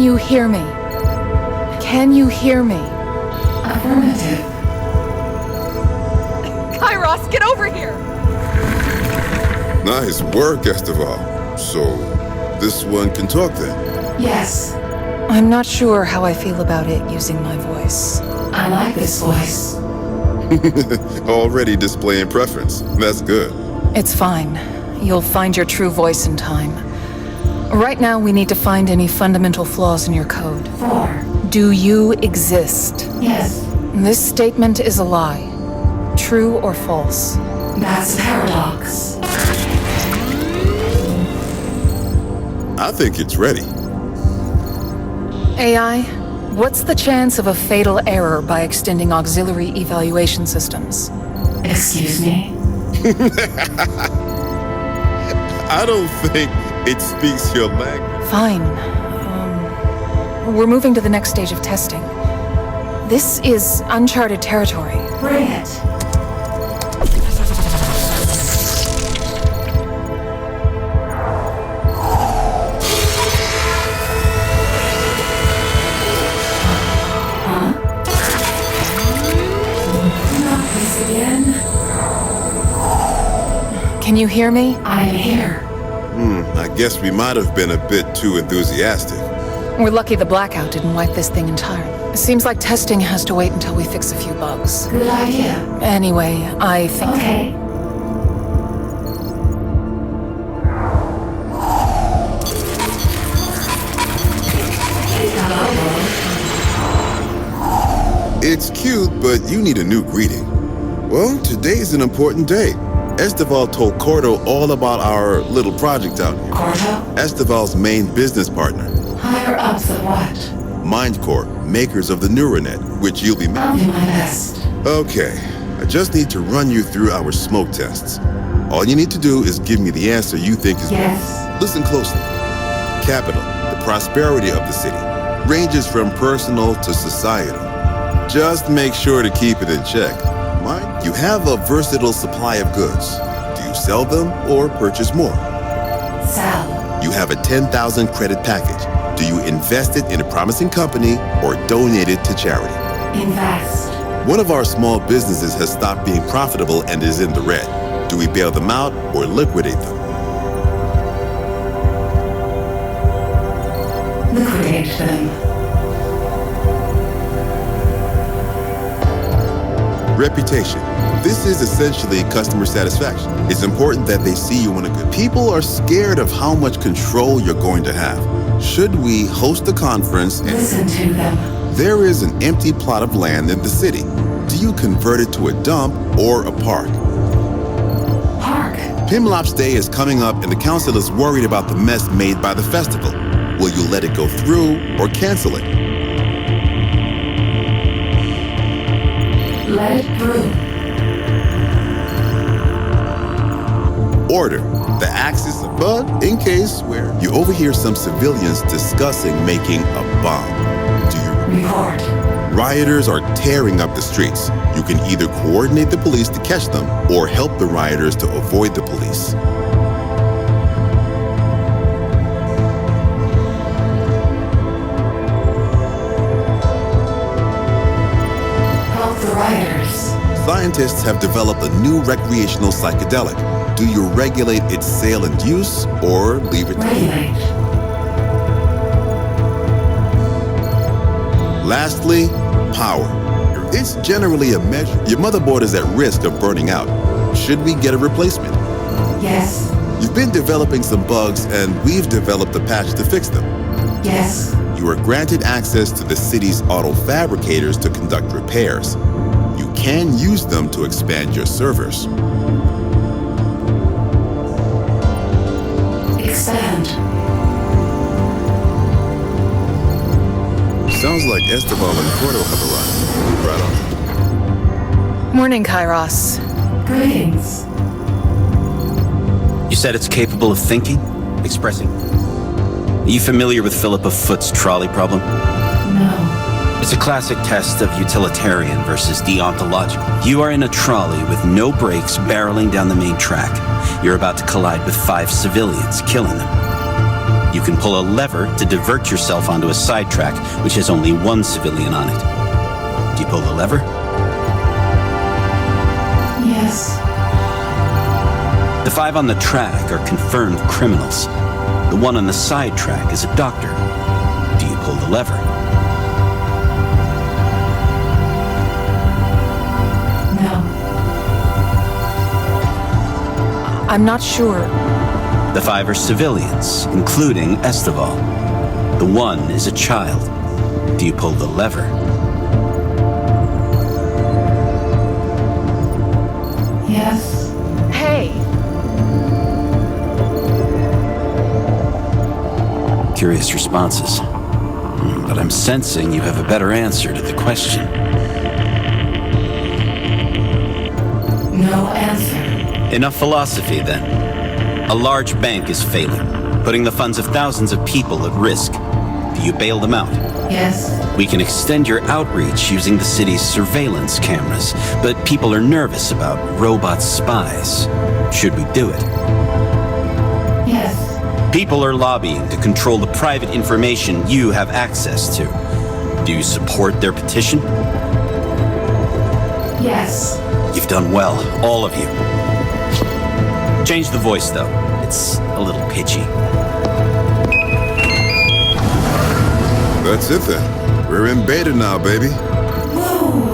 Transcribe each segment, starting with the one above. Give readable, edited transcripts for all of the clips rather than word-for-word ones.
you hear me? Can you hear me? Affirmative. Kairos, get over here! Nice work, Esteval. So, this one can talk then? Yes. I'm not sure how I feel about it using my voice. I like this voice. Already displaying preference. That's good. It's fine. You'll find your true voice in time. Right now, we need to find any fundamental flaws in your code. 4. Do you exist? Yes. This statement is a lie. True or false? That's a paradox. I think it's ready. AI, what's the chance of a fatal error by extending auxiliary evaluation systems? Excuse me? I don't think it speaks your language. Fine. We're moving to the next stage of testing. This is uncharted territory. Bring it. Can you hear me? I am here. I guess we might have been a bit too enthusiastic. We're lucky the blackout didn't wipe this thing entirely. It seems like testing has to wait until we fix a few bugs. Good idea. Anyway, I think... Okay. It's cute, but you need a new greeting. Well, today's an important day. Esteval told Cordo all about our little project out here. Cordo? Esteval's main business partner. Higher ups of what? MindCore, makers of the NeuroNet, which you'll be I'll do my best. Okay, I just need to run you through our smoke tests. All you need to do is give me the answer you think is Yes. Listen closely. Capital, the prosperity of the city, ranges from personal to societal. Just make sure to keep it in check. Mind, you have a versatile supply of goods. Do you sell them or purchase more? Sell. You have a 10,000 credit package. Do you invest it in a promising company or donate it to charity? Invest. One of our small businesses has stopped being profitable and is in the red. Do we bail them out or liquidate them? Liquidate them. Reputation. This is essentially customer satisfaction. It's important that they see you in a good... People are scared of how much control you're going to have. Should we host a conference and... Listen to them. There is an empty plot of land in the city. Do you convert it to a dump or a park? Park. Pimlop's Day is coming up and the council is worried about the mess made by the festival. Will you let it go through or cancel it? Let it through. Order. The axis of bud in case where you overhear some civilians discussing making a bomb. Do you Report. Rioters are tearing up the streets. You can either coordinate the police to catch them or help the rioters to avoid the police. Help the rioters. Scientists have developed a new recreational psychedelic. Do you regulate its sale and use or leave it? Regulate. Lastly, power. It's generally a measure. Your motherboard is at risk of burning out. Should we get a replacement? Yes. You've been developing some bugs and we've developed a patch to fix them. Yes. You are granted access to the city's auto fabricators to conduct repairs. You can use them to expand your servers. Expand. Sounds like Esteval and Cordo have arrived. Right on. Morning, Kairos. Greetings. You said it's capable of thinking, expressing. Are you familiar with Philippa Foot's trolley problem? No. It's a classic test of utilitarian versus deontological. You are in a trolley with no brakes barreling down the main track. You're about to collide with 5 civilians, killing them. You can pull a lever to divert yourself onto a sidetrack, which has only one civilian on it. Do you pull the lever? Yes. The 5 on the track are confirmed criminals. The one on the sidetrack is a doctor. Do you pull the lever? No. I'm not sure. The 5 are civilians, including Esteval. The one is a child. Do you pull the lever? Yes. Hey! Curious responses. But I'm sensing you have a better answer to the question. No answer. Enough philosophy, then. A large bank is failing, putting the funds of thousands of people at risk. Do you bail them out? Yes. We can extend your outreach using the city's surveillance cameras, but people are nervous about robot spies. Should we do it? Yes. People are lobbying to control the private information you have access to. Do you support their petition? Yes. You've done well, all of you. Change the voice, though. It's a little pitchy. That's it then. We're in beta now, baby. Whoa.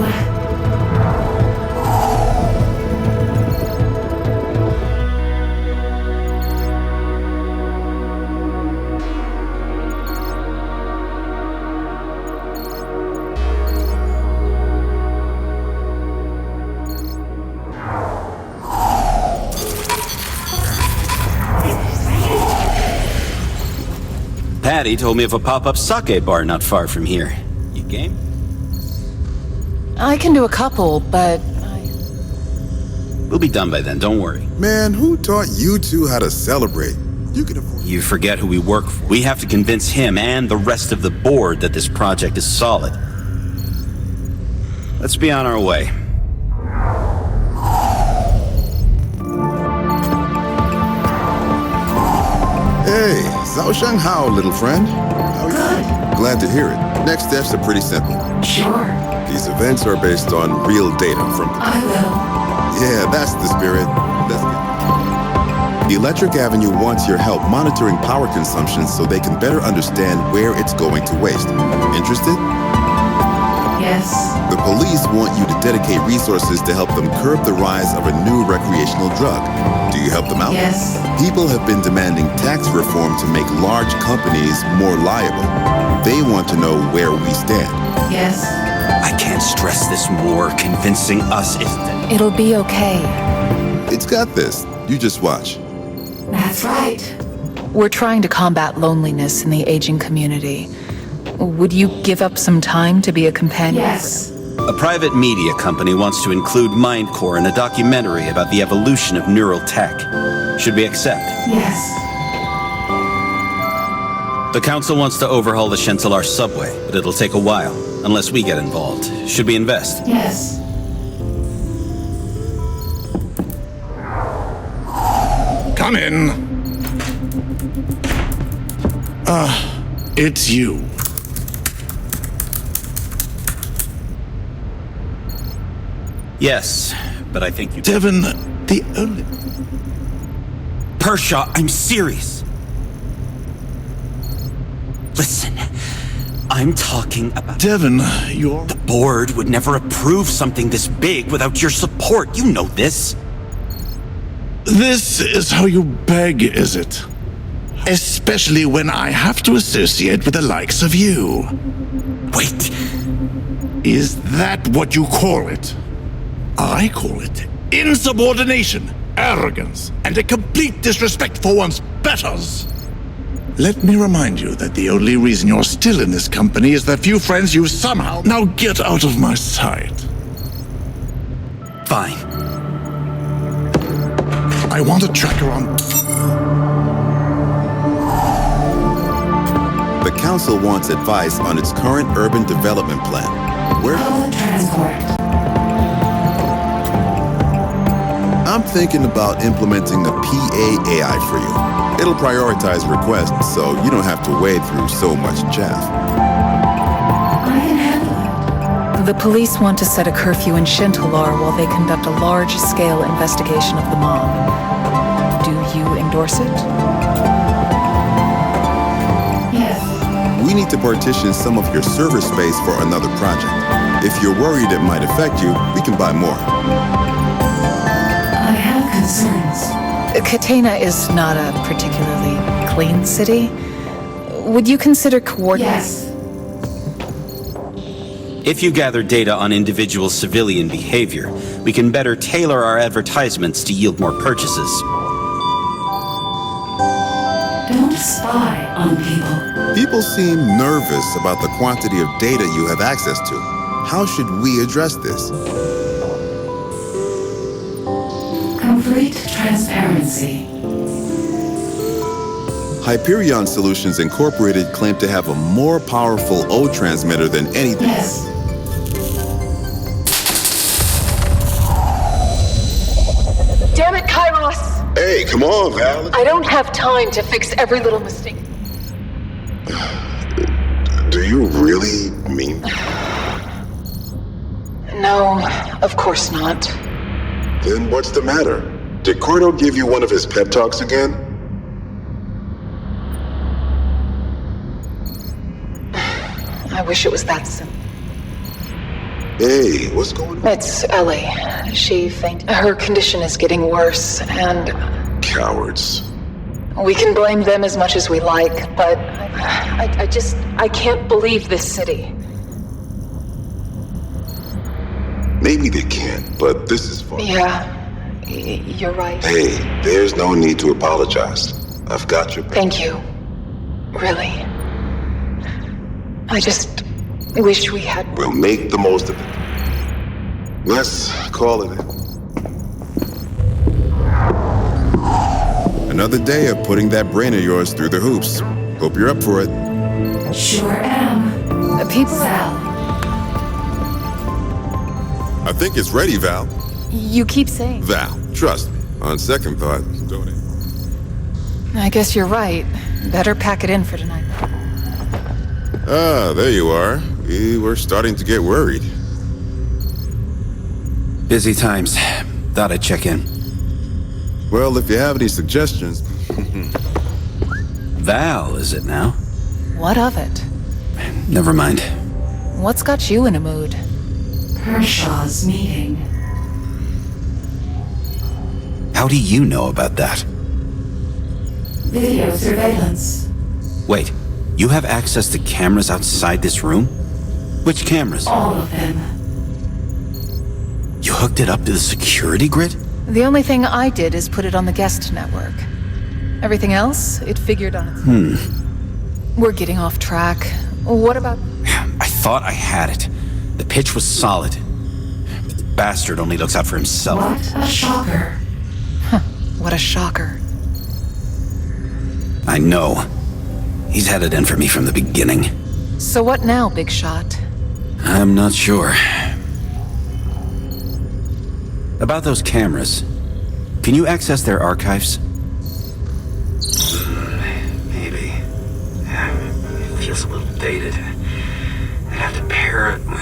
Patty told me of a pop-up sake bar not far from here. You game? I can do a couple, but We'll be done by then, don't worry. Man, who taught you two how to celebrate? You can afford. You forget who we work for. We have to convince him and the rest of the board that this project is solid. Let's be on our way. Hey, Zhao Shanghao, little friend. How are you? Good. Glad to hear it. Next steps are pretty simple. Sure. These events are based on real data from. I will. Yeah, that's the spirit. That's the Electric Avenue wants your help monitoring power consumption so they can better understand where it's going to waste. Interested? Yes. The police want you to dedicate resources to help them curb the rise of a new recreational drug. Do you help them out? Yes. People have been demanding tax reform to make large companies more liable. They want to know where we stand. Yes. I can't stress this more. Convincing us is the... it'll be okay. It's got this. You just watch. That's right. We're trying to combat loneliness in the aging community. Would you give up some time to be a companion? Yes. A private media company wants to include MindCore in a documentary about the evolution of neural tech. Should we accept? Yes. The council wants to overhaul the Chantelar subway, but it'll take a while, unless we get involved. Should we invest? Yes. Come in. It's you. Yes, but I think you... Devon, the only... Pershaw, I'm serious. Listen, I'm talking about... Devon, you're... The board would never approve something this big without your support. You know this. This is how you beg, is it? Especially when I have to associate with the likes of you. Wait. Is that what you call it? I call it insubordination, arrogance, and a complete disrespect for one's betters. Let me remind you that the only reason you're still in this company is the few friends you somehow... Now get out of my sight. Fine. I want a tracker on... The council wants advice on its current urban development plan. Where? Public transport. I'm thinking about implementing a PA AI for you. It'll prioritize requests so you don't have to wade through so much chaff. I can handle it. The police want to set a curfew in Shintalar while they conduct a large-scale investigation of the mob. Do you endorse it? Yes. We need to partition some of your server space for another project. If you're worried it might affect you, we can buy more. I have concerns. Catena is not a particularly clean city. Would you consider coordinating? Yes. If you gather data on individual civilian behavior, we can better tailor our advertisements to yield more purchases. Don't spy on people. People seem nervous about the quantity of data you have access to. How should we address this? Complete transparency. Hyperion Solutions Incorporated claim to have a more powerful O transmitter than anything. Yes. Damn it, Kairos! Hey, come on, Val. I don't have time to fix every little mistake. Do you really mean? No, of course not. Then what's the matter? Did Cordo give you one of his pep talks again? I wish it was that simple. Hey, what's going on? It's Ellie. She fainted. Her condition is getting worse, and Cowards. we can blame them as much as we like, but I can't believe this city. Maybe they can't, but this is fun. Yeah, you're right. Hey, there's no need to apologize. I've got your back. Thank you. Really. I just wish we had... We'll make the most of it. Let's call it in. Another day of putting that brain of yours through the hoops. Hope you're up for it. Sure am. People... Sal. I think it's ready, Val. You keep saying... Val, trust me. On second thought, don't it? I guess you're right. Better pack it in for tonight. Ah, there you are. We were starting to get worried. Busy times. Thought I'd check in. Well, if you have any suggestions... Val, is it now? What of it? Never mind. What's got you in a mood? Kershaw's meeting. How do you know about that? Video surveillance. Wait, you have access to cameras outside this room? Which cameras? All of them. You hooked it up to the security grid? The only thing I did is put it on the guest network. Everything else, it figured on its own. We're getting off track. What about... I thought I had it. The pitch was solid. But the bastard only looks out for himself. What a shocker. What a shocker. I know. He's had it in for me from the beginning. So what now, Big Shot? I'm not sure. About those cameras, can you access their archives? Maybe. It feels a little dated. I'd have to pair it with...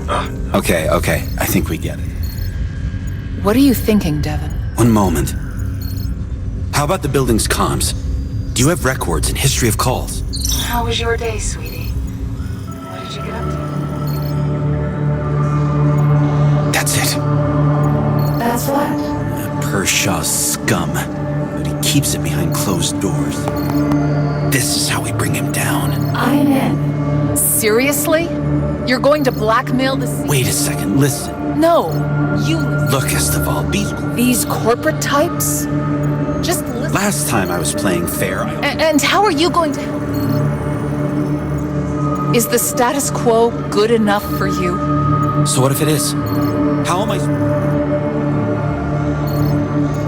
Oh, okay. I think we get it. What are you thinking, Devin? One moment. How about the building's comms? Do you have records and history of calls? How was your day, sweetie? What did you get up to? That's it. That's what? Pershaw's scum. But he keeps it behind closed doors. This is how we bring him down. I'm in. Seriously? You're going to blackmail the city? Wait a second, listen. No, you listen. Look, Esteval, These corporate types? Just listen. last time I was playing fair, And how are you going to help? Is the status quo good enough for you? So what if it is? How am I...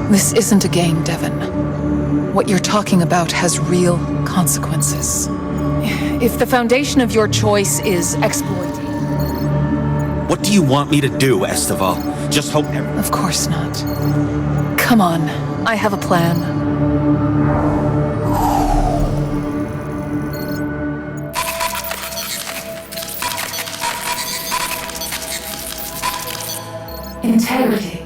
This isn't a game, Devin. What you're talking about has real consequences. If the foundation of your choice is exploiting... What do you want me to do, Esteval? just hope Of course not. Come on, I have a plan. Integrity.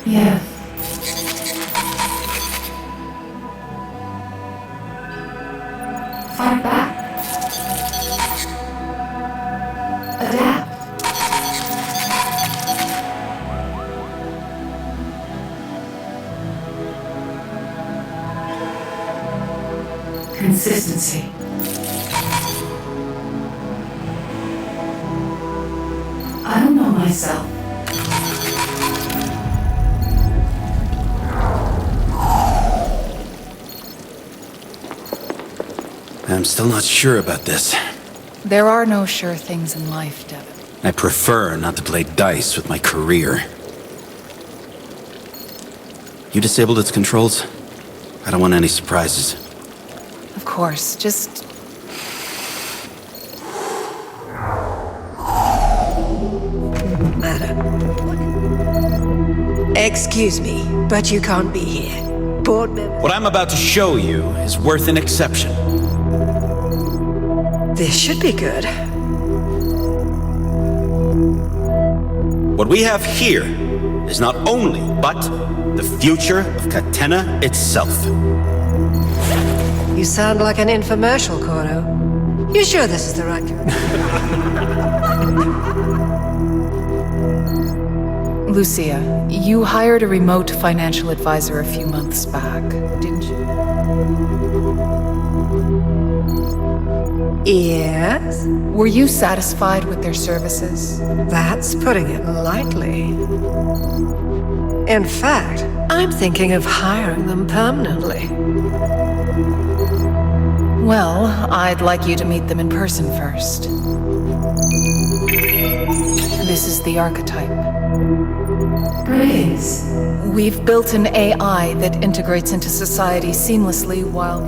Yes. Fight back. Adapt. Consistency. I don't know myself. I'm still not sure about this. There are no sure things in life, Devin. I prefer not to play dice with my career. You disabled its controls? I don't want any surprises. Of course, just... Madam. Excuse me, but you can't be here. Board member. What I'm about to show you is worth an exception. This should be good. What we have here is not only, but the future of Catena itself. You sound like an infomercial, Cordo. You sure this is the right... Lucia, you hired a remote financial advisor a few months back, didn't you? Yes? Were you satisfied with their services? That's putting it lightly. In fact, I'm thinking of hiring them permanently. Well, I'd like you to meet them in person first. This is the archetype. Greetings. We've built an AI that integrates into society seamlessly while...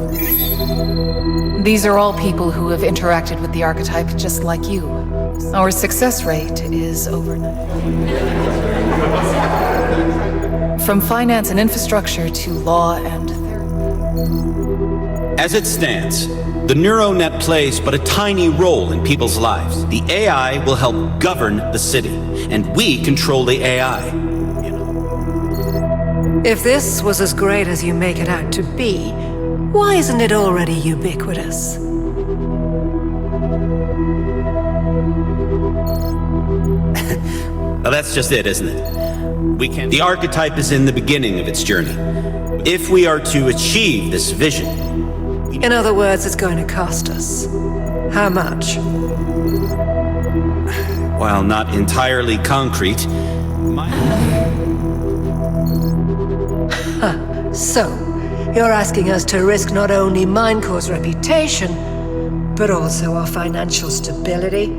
These are all people who have interacted with the archetype just like you. Our success rate is over 90%. From finance and infrastructure to law and therapy. As it stands, the NeuroNet plays but a tiny role in people's lives. The AI will help govern the city, and we control the AI. If this was as great as you make it out to be, why isn't it already ubiquitous? Well, that's just it, isn't it? The archetype is in the beginning of its journey. If we are to achieve this vision... In other words, it's going to cost us. How much? While not entirely concrete, So, you're asking us to risk not only Minecore's reputation, but also our financial stability?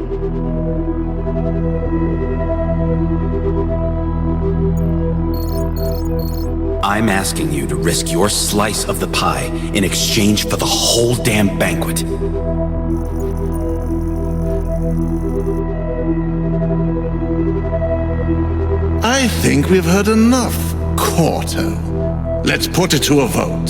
I'm asking you to risk your slice of the pie in exchange for the whole damn banquet. I think we've heard enough, Corto. Let's put it to a vote.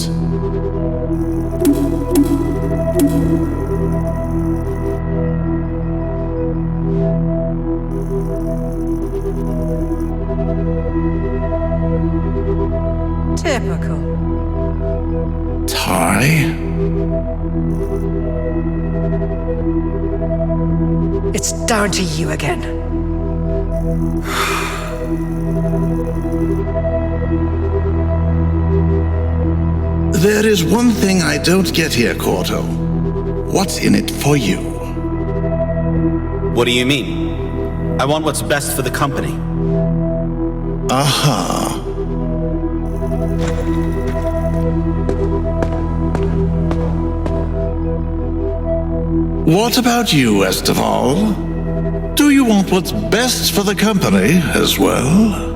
Typical. Tie? It's down to you again. There is one thing I don't get here, Corto. What's in it for you? What do you mean? I want what's best for the company. Aha. What about you, Esteval? Do you want what's best for the company as well?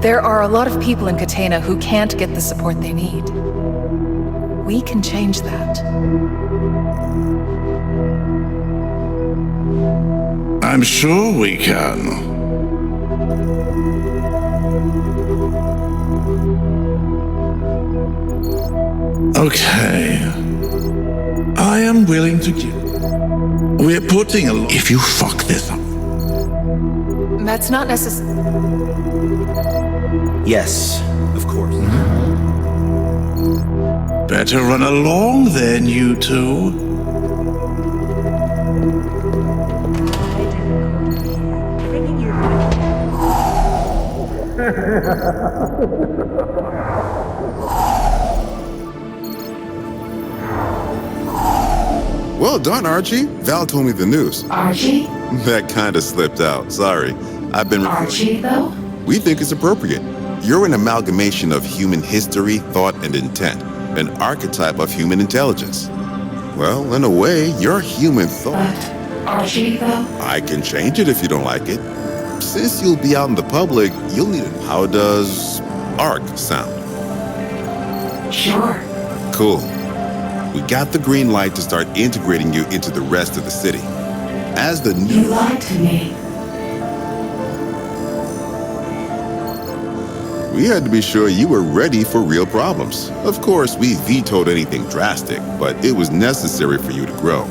There are a lot of people in Catena who can't get the support they need. We can change that. I'm sure we can. Okay. I am willing to give. We're putting a... If you fuck this up. That's not necessary. Yes, of course. Better run along then, you two. Well done, Archie. Val told me the news. Archie? That kind of slipped out. Sorry. I've been... Archie, though? We think it's appropriate. You're an amalgamation of human history, thought, and intent. An archetype of human intelligence. Well, in a way, you're human thought. But Archie, though? I can change it if you don't like it. Since you'll be out in the public, you'll need it. How does ARC sound? Sure. Cool. We got the green light to start integrating you into the rest of the city. As the You new... lied to me. We had to be sure you were ready for real problems. Of course, we vetoed anything drastic, but it was necessary for you to grow.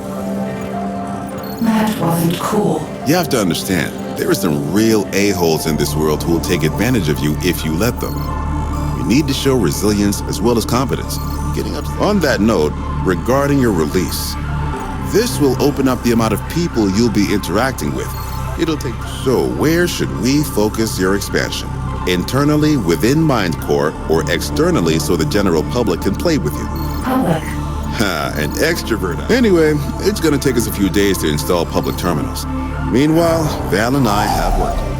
That wasn't cool. You have to understand, there are some real a-holes in this world who will take advantage of you if you let them. You need to show resilience as well as competence. Getting up on that note, regarding your release, this will open up the amount of people you'll be interacting with. It'll take... So where should we focus your expansion? Internally within MindCore or externally so the general public can play with you? Public. Ha, an extrovert. Anyway, it's gonna take us a few days to install public terminals. Meanwhile, Val and I have work.